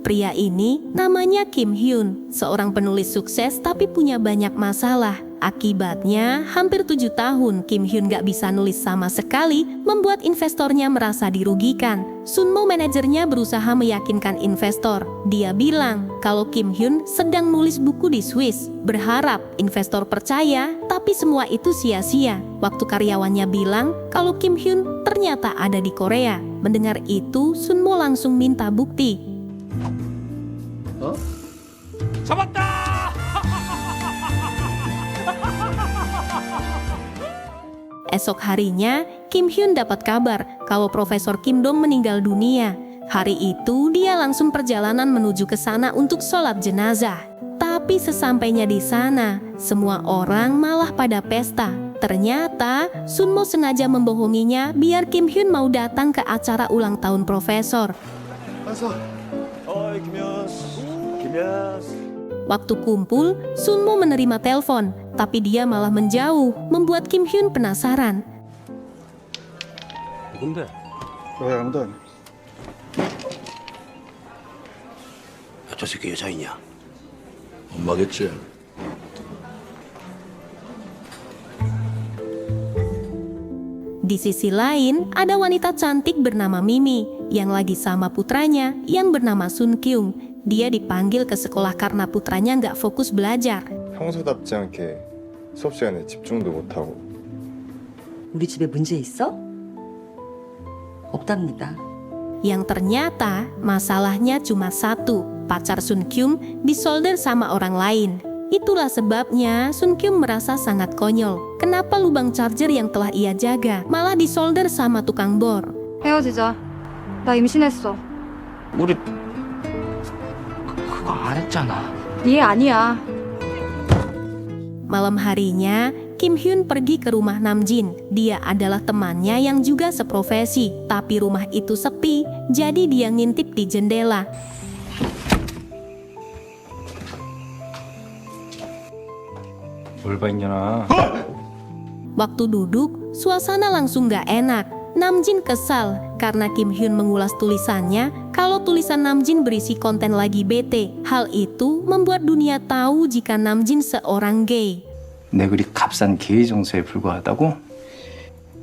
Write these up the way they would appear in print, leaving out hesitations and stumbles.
Pria ini namanya Kim Hyun, seorang penulis sukses tapi punya banyak masalah. Akibatnya, hampir 7 tahun Kim Hyun gak bisa nulis sama sekali, membuat investornya merasa dirugikan. Sunmo manajernya berusaha meyakinkan investor. Dia bilang kalau Kim Hyun sedang nulis buku di Swiss, berharap investor percaya, tapi semua itu sia-sia. Waktu karyawannya bilang kalau Kim Hyun ternyata ada di Korea. Mendengar itu, Sunmo langsung minta bukti. 잡았다! Esok harinya, Kim Hyun dapat kabar kalau Profesor Kim Dong meninggal dunia. Hari itu, dia langsung perjalanan menuju ke sana untuk sholat jenazah. Tapi sesampainya di sana, semua orang malah pada pesta. Ternyata, Sunmo sengaja membohonginya biar Kim Hyun mau datang ke acara ulang tahun Profesor. 어이 김현수. Waktu kumpul, Sunmo menerima telepon, tapi dia malah menjauh, membuat Kim Hyun penasaran. 누군데? 왜 아무도 안 해? 저 새끼 여자이냐? 엄마겠지. Di sisi lain, ada wanita cantik bernama Mimi yang lagi sama putranya yang bernama Sun Kyung. Dia dipanggil ke sekolah karena putranya nggak fokus belajar. 평소답지 않게 수업 시간에 집중도 못하고 우리 집에 문제 있어? 없답니다. Yang ternyata masalahnya cuma satu, pacar Sun Kyung disolder sama orang lain. Itulah sebabnya Sun Kyung merasa sangat konyol. Kenapa lubang charger yang telah ia jaga malah disolder sama tukang bor? 헤어지자. 나 임신했어. 우리 그거 안 했잖아. 얘 아니야. Malam harinya, Kim Hyun pergi ke rumah Namjin. Dia adalah temannya yang juga seprofesi, tapi rumah itu sepi, jadi dia ngintip di jendela. 뭘 봐 있냐나. Waktu duduk, suasana langsung gak enak. Namjin kesal karena Kim Hyun mengulas tulisannya kalau tulisan Namjin berisi konten lagi bete. Hal itu membuat dunia tahu jika Namjin seorang gay. 내 글이 값싼 게이 정서에 불과하다고?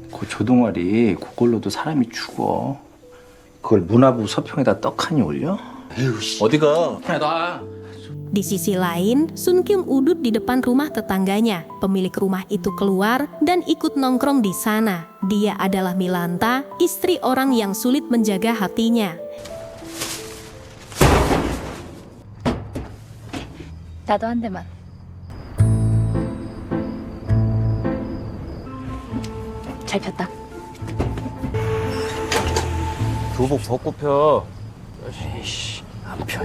그 조동아리 그걸로도 사람이 죽어. 그걸 문화부 서평에다 떡하니 올려? 어디가? 그냥 놔. Di sisi lain, Sun Kyung udut di depan rumah tetangganya. Pemilik rumah itu keluar dan ikut nongkrong di sana. Dia adalah Milanta, istri orang yang sulit menjaga hatinya. 나도 한 대만. 잘 폈다. 교복 벗고 펴. 에이씨, 안 펴.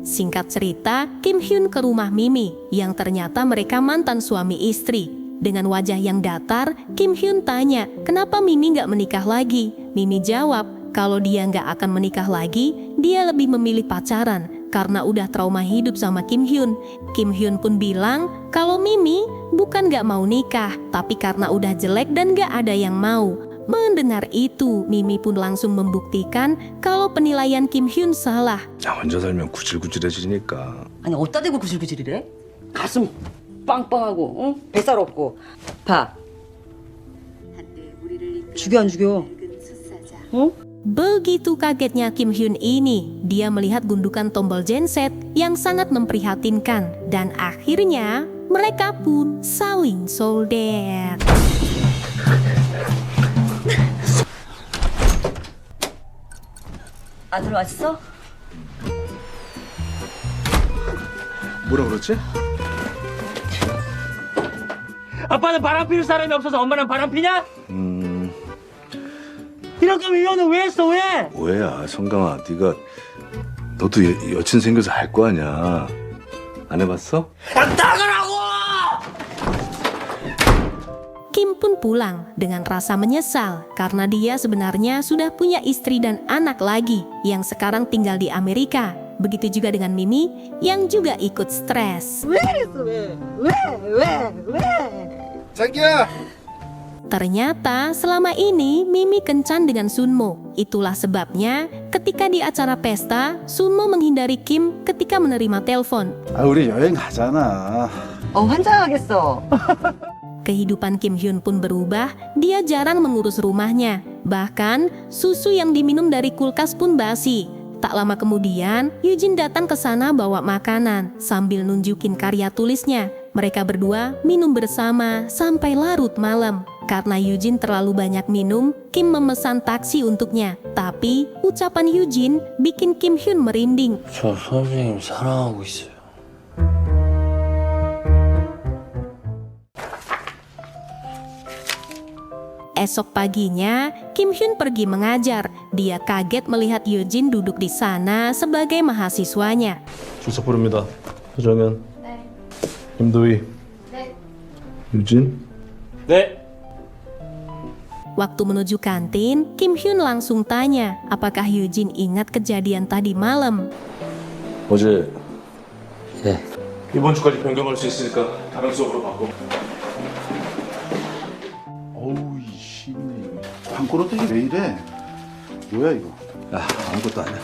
Singkat cerita, Kim Hyun ke rumah Mimi, yang ternyata mereka mantan suami istri. Dengan wajah yang datar, Kim Hyun tanya, kenapa Mimi nggak menikah lagi? Mimi jawab, kalau dia nggak akan menikah lagi, dia lebih memilih pacaran, karena udah trauma hidup sama Kim Hyun. Kim Hyun pun bilang, kalau Mimi bukan nggak mau nikah, tapi karena udah jelek dan nggak ada yang mau. Mendengar itu, Mimi pun langsung membuktikan kalau penilaian Kim Hyun salah. 나 혼자 살면 구질구질해지니까 아니 어디다 대고 구질구질이래? 가슴 빵빵하고 응? 뱃살 없고 봐. 죽여 안 죽여? 응? Begitu kagetnya Kim Hyun ini, dia melihat gundukan tombol genset yang sangat memprihatinkan. Dan akhirnya, mereka pun saling solder. 아들 왔어? 뭐라 그랬지? 아빠는 바람 피울 사람이 없어서 엄마는 바람 피냐? 이럴 거면 이혼은 왜 했어 왜? 오해야 성강아 네가 너도 여친 생겨서 할 거 아니야 안 해봤어? Kim pun pulang dengan rasa menyesal karena dia sebenarnya sudah punya istri dan anak lagi yang sekarang tinggal di Amerika. Begitu juga dengan Mimi yang juga ikut stres. 자기야 Ternyata selama ini Mimi kencan dengan Sunmo. Itulah sebabnya Ketika di acara pesta, Sunmo menghindari Kim ketika menerima telepon. 아, 우리 여행 가잖아. 환장하겠어. Kehidupan Kim Hyun pun berubah, dia jarang mengurus rumahnya. Bahkan, susu yang diminum dari kulkas pun basi. Tak lama kemudian, Eugene datang ke sana bawa makanan sambil nunjukin karya tulisnya. Mereka berdua minum bersama sampai larut malam. Karena Eugene terlalu banyak minum, Kim memesan taksi untuknya. Tapi, ucapan Eugene bikin Kim Hyun merinding. 저 선생님 사랑하고 있어요. Esok paginya, Kim Hyun pergi mengajar. Dia kaget melihat Eugene duduk di sana sebagai mahasiswanya. 출석 부릅니다. 서정현. 네. 김도희. 네. 유진. 네. Waktu menuju kantin, Kim Hyun langsung tanya apakah Eugene ingat kejadian tadi malam. 어제 네. 이번 주까지 변경할 수 있으니까 다른 수업으로 바꿔. 어우, 이 씨네. 방구로들이 왜 이래? 뭐야 이거? 야, 아무것도 아니야.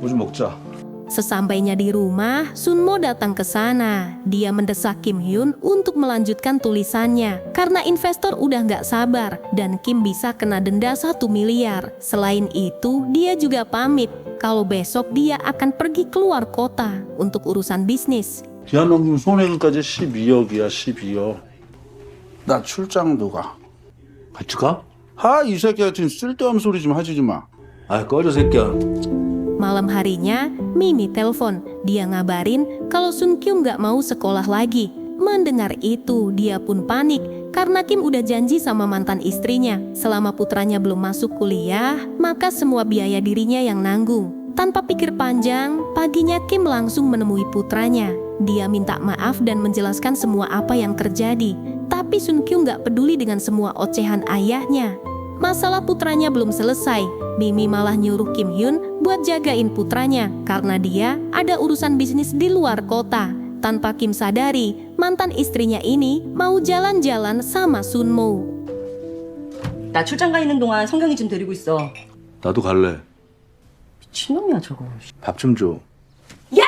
뭐 좀 먹자. Sesampainya di rumah, Sunmo datang ke sana. Dia mendesak Kim Hyun untuk melanjutkan tulisannya karena investor udah nggak sabar dan Kim bisa kena denda 1 miliar. Selain itu, dia juga pamit kalau besok dia akan pergi keluar kota untuk urusan bisnis. 기한원금 손해금까지 12억이야, 12억. 나 출장도 가. 같이 가? 이 새끼 같은 쓸데없는 소리 좀 하지 마. 아, 꺼져 새끼야. Malam harinya, Mimi telepon. Dia ngabarin kalau Sun Kyung gak mau sekolah lagi. Mendengar itu, dia pun panik karena Kim udah janji sama mantan istrinya. Selama putranya belum masuk kuliah, maka semua biaya dirinya yang nanggung. Tanpa pikir panjang, paginya Kim langsung menemui putranya. Dia minta maaf dan menjelaskan semua apa yang terjadi. Tapi Sun Kyung gak peduli dengan semua ocehan ayahnya. Masalah putranya belum selesai. Mimi malah nyuruh Kim Hyun buat jagain putranya karena dia ada urusan bisnis di luar kota. Tanpa Kim sadari, mantan istrinya ini mau jalan-jalan sama Sunmo. 나 출장 가 있는 동안 성경이 좀 데리고 있어. 나도 갈래. 미친놈이야 저거. 밥 좀 줘. 야!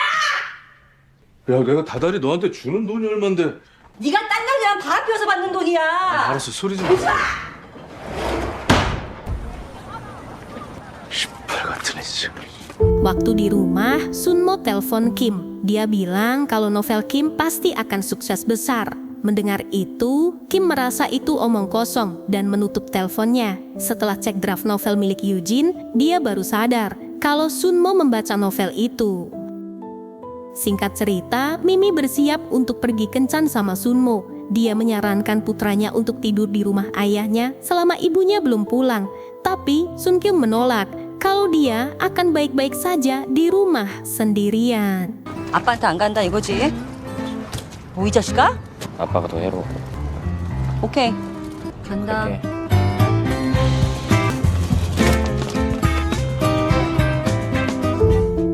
야, 내가 다달이 너한테 주는 돈이 얼만데. 네가 딴 남자랑 바람 피워서 받는 돈이야. 알았어, 소리 좀. 시발 같은 애 진짜. Waktu di rumah, Sunmo telepon Kim. Dia bilang kalau novel Kim pasti akan sukses besar. Mendengar itu, Kim merasa itu omong kosong dan menutup teleponnya. Setelah cek draft novel milik Eugene, dia baru sadar kalau Sunmo membaca novel itu. Singkat cerita, Mimi bersiap untuk pergi kencan sama Sunmo. Dia menyarankan putranya untuk tidur di rumah ayahnya selama ibunya belum pulang. Tapi Sun Kyung menolak kalau dia akan baik-baik saja di rumah sendirian. 아빠한테 안 간다 이거지? 뭐 이 자식아? 아빠가 더 해로. 오케이. 간다. 오케이.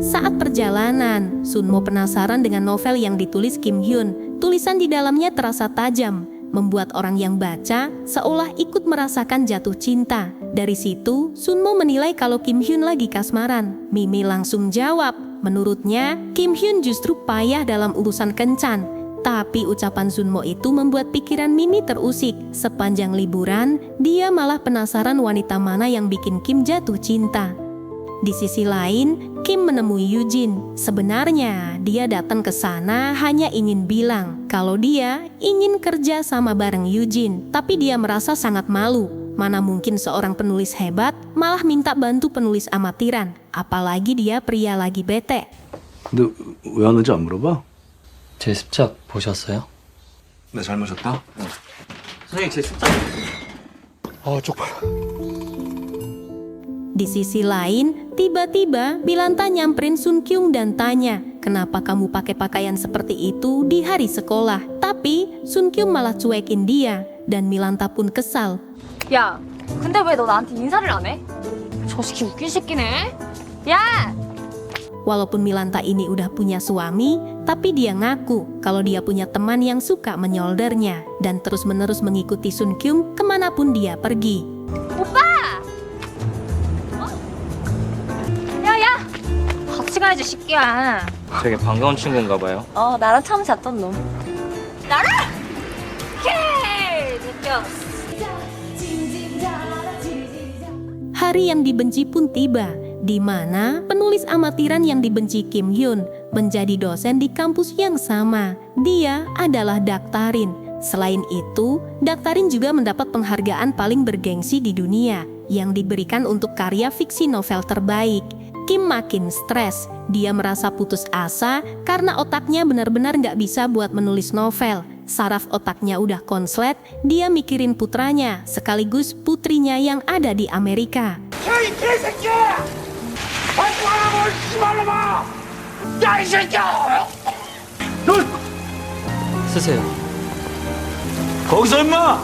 Saat perjalanan, Sunmo penasaran dengan novel yang ditulis Kim Hyun. Tulisan di dalamnya terasa tajam, membuat orang yang baca seolah ikut merasakan jatuh cinta. Dari situ, Sunmo menilai kalau Kim Hyun lagi kasmaran. Mimi langsung jawab, menurutnya Kim Hyun justru payah dalam urusan kencan. Tapi ucapan Sunmo itu membuat pikiran Mimi terusik. Sepanjang liburan, dia malah penasaran wanita mana yang bikin Kim jatuh cinta. Di sisi lain, Kim menemui Eugene. Sebenarnya, dia datang ke sana hanya ingin bilang kalau dia ingin kerja sama bareng Eugene. Tapi dia merasa sangat malu. Mana mungkin seorang penulis hebat malah minta bantu penulis amatiran. Apalagi dia pria lagi bete. 근데 왜 안 오지 안 물어봐? 제 습작 보셨어요? 나 잘 마셨다? 선생님 제 습작. 아, 쪽팔. Di sisi lain, tiba-tiba Milanta nyamperin Sun Kyung dan tanya, kenapa kamu pakai pakaian seperti itu di hari sekolah? Tapi Sun Kyung malah cuekin dia, dan Milanta pun kesal. 야, 근데 왜 너 나한테 인사를 안 해? 저 새끼 웃긴 새끼네. 야! Walaupun Milanta ini udah punya suami, tapi dia ngaku kalau dia punya teman yang suka menyoldernya dan terus-menerus mengikuti Sun Kyung kemanapun dia pergi. 오빠! 해야지 새끼야. 되게 반가운 친구인가 봐요. 나랑 처음 잤던 놈. 나랑? 오케이 느꼈어. Hari yang dibenci pun tiba, di mana penulis amatiran yang dibenci Kim Hyun menjadi dosen di kampus yang sama. Dia adalah Daktarin. Selain itu, Daktarin juga mendapat penghargaan paling bergengsi di dunia yang diberikan untuk karya fiksi novel terbaik. Kim makin stres. Dia merasa putus asa karena otaknya benar-benar nggak bisa buat menulis novel. Saraf otaknya udah konslet, dia mikirin putranya sekaligus putrinya yang ada di Amerika. 쓰세요. 거기서 임마!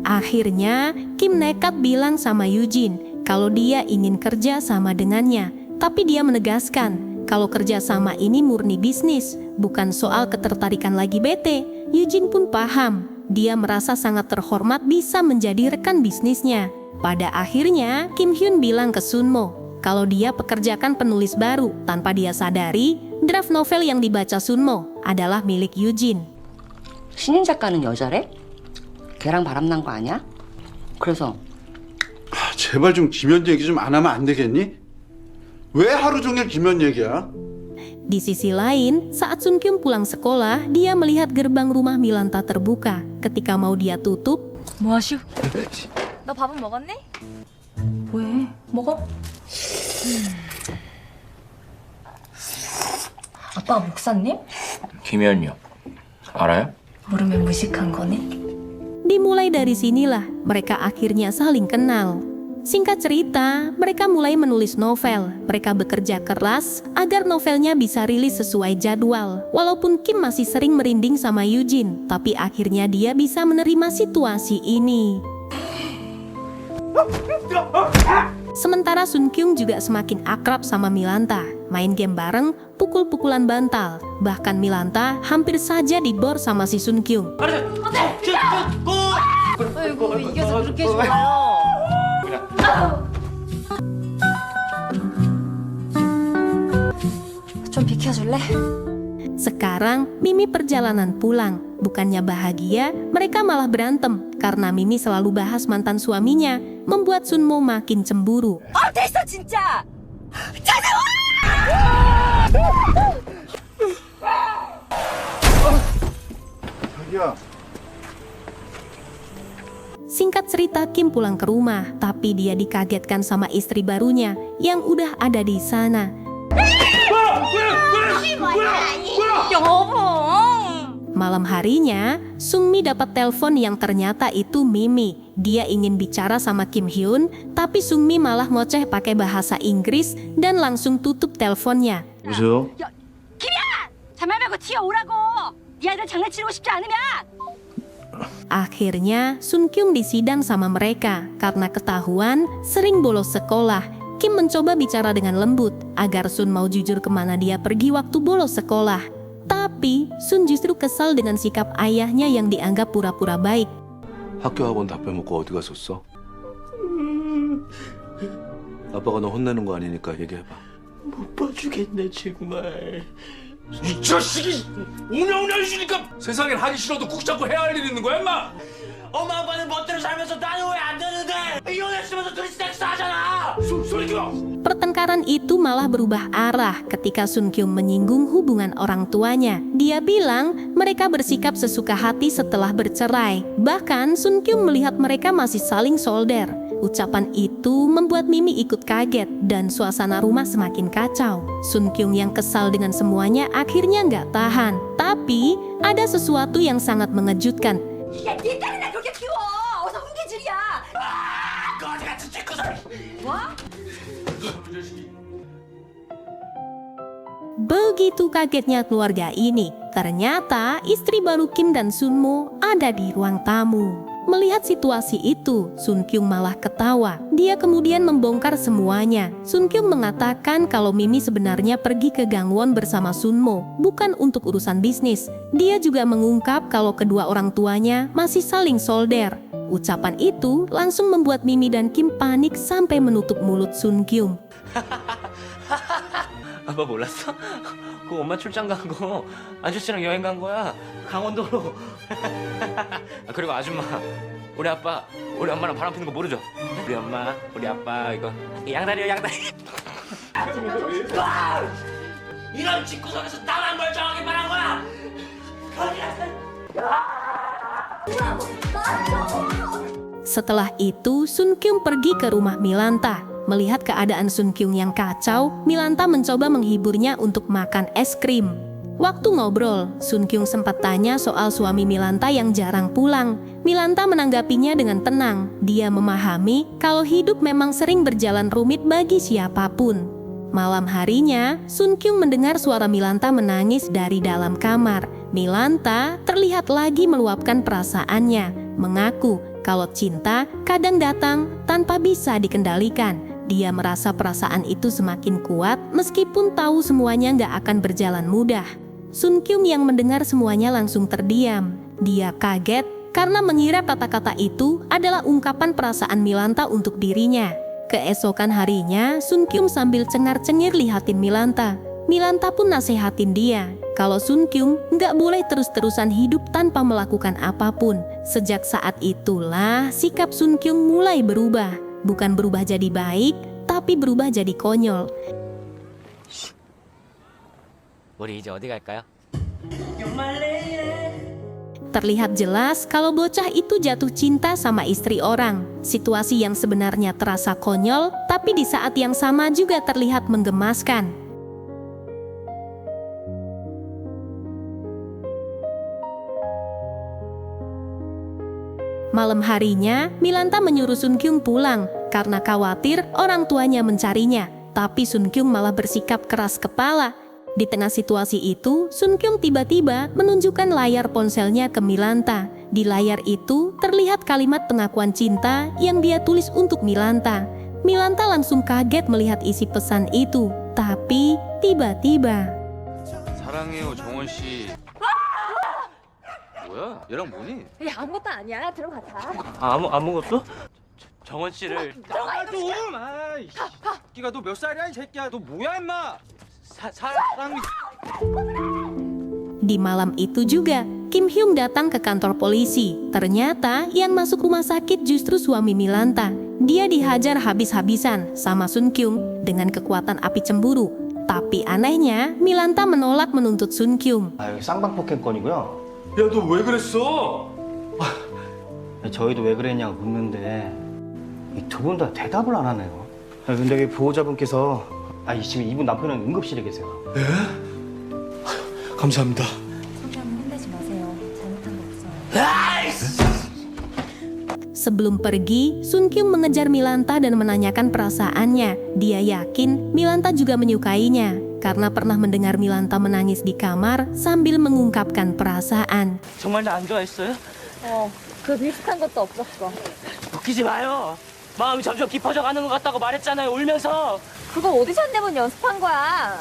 Akhirnya, Kim nekat bilang sama Eugene kalau dia ingin kerja sama dengannya. Tapi dia menegaskan kalau kerja sama ini murni bisnis, bukan soal ketertarikan lagi bete. Eugene pun paham, dia merasa sangat terhormat bisa menjadi rekan bisnisnya. Pada akhirnya, Kim Hyun bilang ke Sunmo kalau dia pekerjakan penulis baru. Tanpa dia sadari, draft novel yang dibaca Sunmo adalah milik Eugene. 신인 작가는 여자래? 걔랑 바람난 거 아니야? 그래서 제발 좀 김현 얘기 좀 안 하면 안 되겠니? 왜 하루 종일 김현 얘기야? Di sisi lain, saat Sun Kyung pulang sekolah, dia melihat gerbang rumah Milanta terbuka. Ketika mau dia tutup, 뭐 하시오? 너 밥은 먹었니? 왜? 먹어? 아빠가 목사님? 김현이요. 알아요? 모르면 무식한 거네. dimulai dari sinilah mereka akhirnya saling kenal. Singkat cerita, mereka mulai menulis novel. Mereka bekerja keras agar novelnya bisa rilis sesuai jadwal. Walaupun Kim masih sering merinding sama Eugene, tapi akhirnya dia bisa menerima situasi ini. Sementara Sun Kyung juga semakin akrab sama Milanta. Main game bareng, pukul-pukulan bantal. Bahkan Milanta hampir saja dibor sama si Sun Kyung. 아이고 이겨서 그렇게 좋아요. 좀 비켜줄래? Sekarang Mimi perjalanan pulang. Bukannya bahagia, mereka malah berantem karena Mimi selalu bahas mantan suaminya, membuat Sunmo makin cemburu. 됐어 진짜. 자기야. Singkat cerita, Kim pulang ke rumah, tapi dia dikagetkan sama istri barunya yang udah ada di sana. 여보. Malam harinya, Sungmi dapat telepon yang ternyata itu Mimi. Dia ingin bicara sama Kim Hyun, tapi Sungmi malah ngoceh pakai bahasa Inggris dan langsung tutup teleponnya. 여보세요? 자말 말고 튀어오라고. 이 아이들 장난치고 싶지 않으면. Akhirnya, Sun Kyung disidang sama mereka karena ketahuan sering bolos sekolah. Kim mencoba bicara dengan lembut agar Sun mau jujur kemana dia pergi waktu bolos sekolah. Tapi, Sun justru kesal dengan sikap ayahnya yang dianggap pura-pura baik. 학교 학원 다 빼먹고 어디 갔었어? 아빠가 너 혼내는 거 아니니까 얘기해봐. 못 봐주겠네 정말. 이 자식이 오냐오냐 해주니까 세상엔 하기 싫어도 국 잡고 해야 할 일 있는 거야 임마. 엄마 아빠는 멋대로 살면서 나는 왜 안 되는데? 이혼했으면서 둘이 섹스하잖아. 소리 켜. Pertengkaran itu malah berubah arah ketika Sun Kyung menyinggung hubungan orang tuanya. Dia bilang mereka bersikap sesuka hati setelah bercerai. Bahkan Sun Kyung melihat mereka masih saling solder. Ucapan itu membuat Mimi ikut kaget dan suasana rumah semakin kacau. Sun Kyung yang kesal dengan semuanya akhirnya nggak tahan. Tapi ada sesuatu yang sangat mengejutkan. 야, 네 딸이나 그렇게 키워. 어서 훈계질이야. 거지같이 짓고서. 뭐? Begitu kagetnya keluarga ini. Ternyata istri baru Kim dan Sunmo ada di ruang tamu. Melihat situasi itu, Sun Kyung malah ketawa. Dia kemudian membongkar semuanya. Sun Kyung mengatakan kalau Mimi sebenarnya pergi ke Gangwon bersama Sunmo, bukan untuk urusan bisnis. Dia juga mengungkap kalau kedua orang tuanya masih saling solder. Ucapan itu langsung membuat Mimi dan Kim panik sampai menutup mulut Sun Kyung. 아빠 몰랐어? 그 엄마 출장 간 거 아저씨랑 여행 간 거야. 강원도로. 아, 그리고 아줌마, 우리 아빠 우리 엄마랑 바람 피는 거 모르죠? 우리 엄마 우리 아빠 이거 양다리요 양다리. 이런 집구석에서 나만 멀쩡하게 말한 거야. Setelah itu, Sun Kyung pergi ke rumah Milanta. Melihat keadaan Sun Kyung yang kacau, Milanta mencoba menghiburnya untuk makan es krim. Waktu ngobrol, Sun Kyung sempat tanya soal suami Milanta yang jarang pulang. Milanta menanggapinya dengan tenang. Dia memahami kalau hidup memang sering berjalan rumit bagi siapapun. Malam harinya, Sun Kyung mendengar suara Milanta menangis dari dalam kamar. Milanta terlihat lagi meluapkan perasaannya, mengaku kalau cinta kadang datang tanpa bisa dikendalikan. Dia merasa perasaan itu semakin kuat meskipun tahu semuanya nggak akan berjalan mudah. Sun Kyung yang mendengar semuanya langsung terdiam. Dia kaget karena mengira kata-kata itu adalah ungkapan perasaan Milanta untuk dirinya. Keesokan harinya, Sun Kyung sambil cengar-cengir lihatin Milanta. Milanta pun nasehatin dia kalau Sun Kyung nggak boleh terus-terusan hidup tanpa melakukan apapun. Sejak saat itulah sikap Sun Kyung mulai berubah. Bukan berubah jadi baik, tapi berubah jadi konyol. 우리 이제 어디 갈까요? Terlihat jelas kalau bocah itu jatuh cinta sama istri orang. Situasi yang sebenarnya terasa konyol, tapi di saat yang sama juga terlihat menggemaskan. Malam harinya, Milanta menyuruh Sun Kyung pulang karena khawatir orang tuanya mencarinya. Tapi Sun Kyung malah bersikap keras kepala. Di tengah situasi itu, Sun Kyung tiba-tiba menunjukkan layar ponselnya ke Milanta. Di layar itu terlihat kalimat pengakuan cinta yang dia tulis untuk Milanta. Milanta langsung kaget melihat isi pesan itu. Tapi tiba-tiba 사랑해요 정원 씨. 뭐야? 얘랑 뭐니? 야, 아무것도 아니야. 들어가자. 아무것도? 정원 씨를 끼가 너 몇 살이야 이 새끼야? 너 뭐야 임마? 사랑. di malam itu juga, Kim Hyung datang ke kantor polisi. Ternyata yang masuk rumah sakit justru suami Milanta. Dia dihajar habis-habisan sama Sun Kyung dengan kekuatan api cemburu. Tapi anehnya, Milanta menolak menuntut Sun Kyung. 아 여기 쌍방폭행 건이고요. 야 너 왜 그랬어? 저희도 왜 그랬냐고 묻는데 이 두 분 다 대답을 안 하네요. 근데 왜 보호자분께서 지금 이분 남편은 응급실에 계세요. 감사합니다. Sebelum pergi, Sun Kyung mengejar Milanta dan menanyakan perasaannya. Dia yakin Milanta juga menyukainya karena pernah mendengar Milanta menangis di kamar sambil mengungkapkan perasaan. 정말 나 안 좋아했어요? 그 비슷한 것도 없었어. 웃기지 마요. 마음이 점점 깊어져 가는 것 같다고 말했잖아요. 울면서. 그거 오디션 때문 연습한 거야.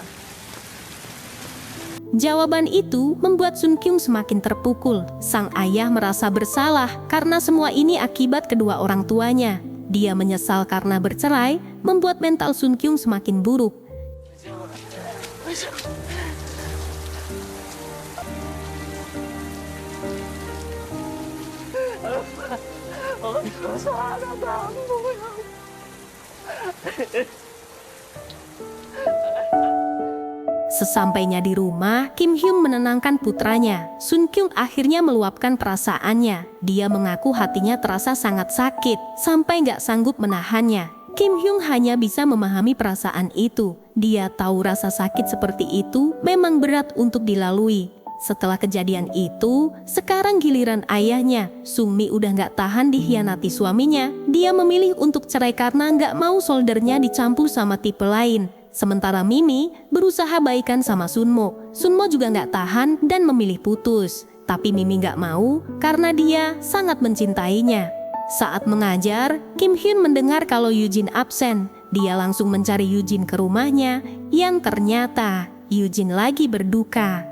Jawaban itu membuat Sun Kyung semakin terpukul. Sang ayah merasa bersalah karena semua ini akibat kedua orang tuanya. Dia menyesal karena bercerai, membuat mental Sun Kyung semakin buruk. Sesampainya di rumah, Kim Hyung menenangkan putranya. Sun Kyung akhirnya meluapkan perasaannya. Dia mengaku hatinya terasa sangat sakit, sampai nggak sanggup menahannya. Kim Hyung hanya bisa memahami perasaan itu. Dia tahu rasa sakit seperti itu memang berat untuk dilalui. Setelah kejadian itu, sekarang giliran ayahnya. Sung Mi udah nggak tahan dikhianati suaminya. Dia memilih untuk cerai karena nggak mau soldernya dicampur sama tipe lain. Sementara Mimi berusaha baikan sama Sunmo. Sunmo juga nggak tahan dan memilih putus. Tapi Mimi nggak mau karena dia sangat mencintainya. Saat mengajar, Kim Hyun mendengar kalau Eugene absen. Dia langsung mencari Eugene ke rumahnya, yang ternyata Eugene lagi berduka.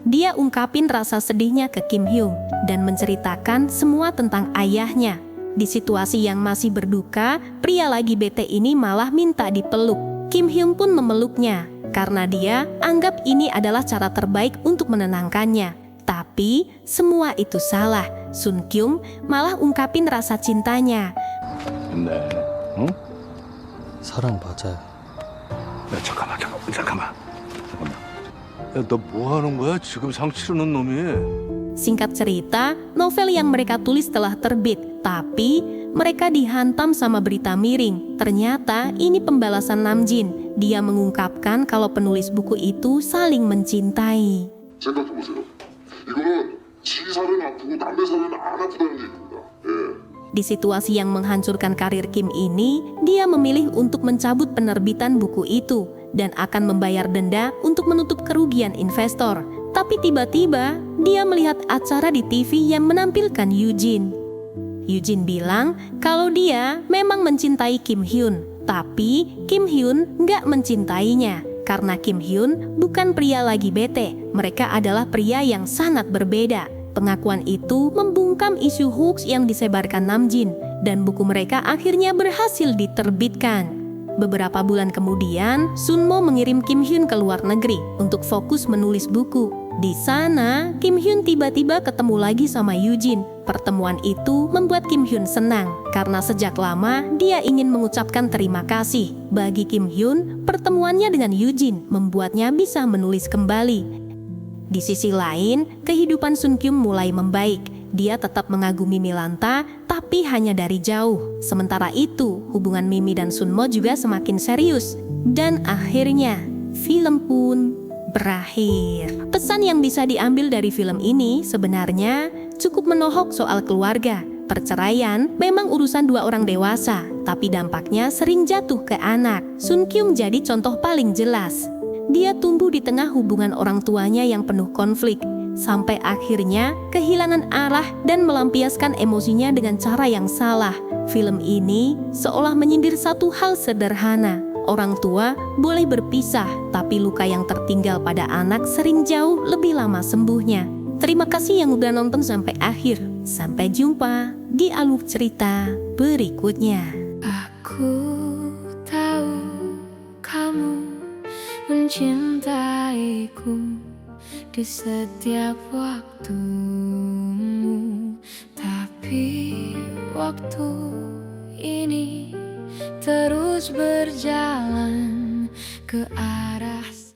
Dia ungkapin rasa sedihnya ke Kim Hyung dan menceritakan semua tentang ayahnya. Di situasi yang masih berduka, pria lagi bete ini malah minta dipeluk. Kim Hyun pun memeluknya, karena dia anggap ini adalah cara terbaik untuk menenangkannya. Tapi semua itu salah. Sun Kyung malah ungkapin rasa cintanya. 네. 응? 사랑 맞아요. 야, 잠깐만. 야, 너 뭐 하는 거야? 지금 상 치르는 놈이. Singkat cerita, novel yang mereka tulis telah terbit, tapi mereka dihantam sama berita miring. Ternyata ini pembalasan Namjin. Dia mengungkapkan kalau penulis buku itu saling mencintai. 생각해보세요. 이거는 지 살은 아프고 남의 살은 안 아프다는 얘기입니다. 예. Di situasi yang menghancurkan karir Kim ini, dia memilih untuk mencabut penerbitan buku itu dan akan membayar denda untuk menutup kerugian investor. Tapi tiba-tiba, dia melihat acara di TV yang menampilkan Eugene. Eugene bilang kalau dia memang mencintai Kim Hyun, tapi Kim Hyun nggak mencintainya. Karena Kim Hyun bukan pria lagi bete, mereka adalah pria yang sangat berbeda. Pengakuan itu membungkam isu hoax yang disebarkan Namjin, dan buku mereka akhirnya berhasil diterbitkan. Beberapa bulan kemudian, Sunmo mengirim Kim Hyun ke luar negeri untuk fokus menulis buku. Di sana, Kim Hyun tiba-tiba ketemu lagi sama Eugene. Pertemuan itu membuat Kim Hyun senang, karena sejak lama dia ingin mengucapkan terima kasih. Bagi Kim Hyun, pertemuannya dengan Eugene membuatnya bisa menulis kembali. Di sisi lain, kehidupan Sun Kyung mulai membaik. Dia tetap mengagumi Milanta, tapi hanya dari jauh. Sementara itu, hubungan Mimi dan Sunmo juga semakin serius. Dan akhirnya, film pun berakhir. Pesan yang bisa diambil dari film ini sebenarnya cukup menohok soal keluarga. Perceraian memang urusan dua orang dewasa, tapi dampaknya sering jatuh ke anak. Sun Kyung jadi contoh paling jelas. Dia tumbuh di tengah hubungan orang tuanya yang penuh konflik, sampai akhirnya kehilangan arah dan melampiaskan emosinya dengan cara yang salah. Film ini seolah menyindir satu hal sederhana. Orang tua boleh berpisah, tapi luka yang tertinggal pada anak sering jauh lebih lama sembuhnya. Terima kasih yang udah nonton sampai akhir. Sampai jumpa di alur cerita berikutnya. Aku tahu kamu mencintaiku di setiap waktumu, tapi waktu ini terus berjalan ke arah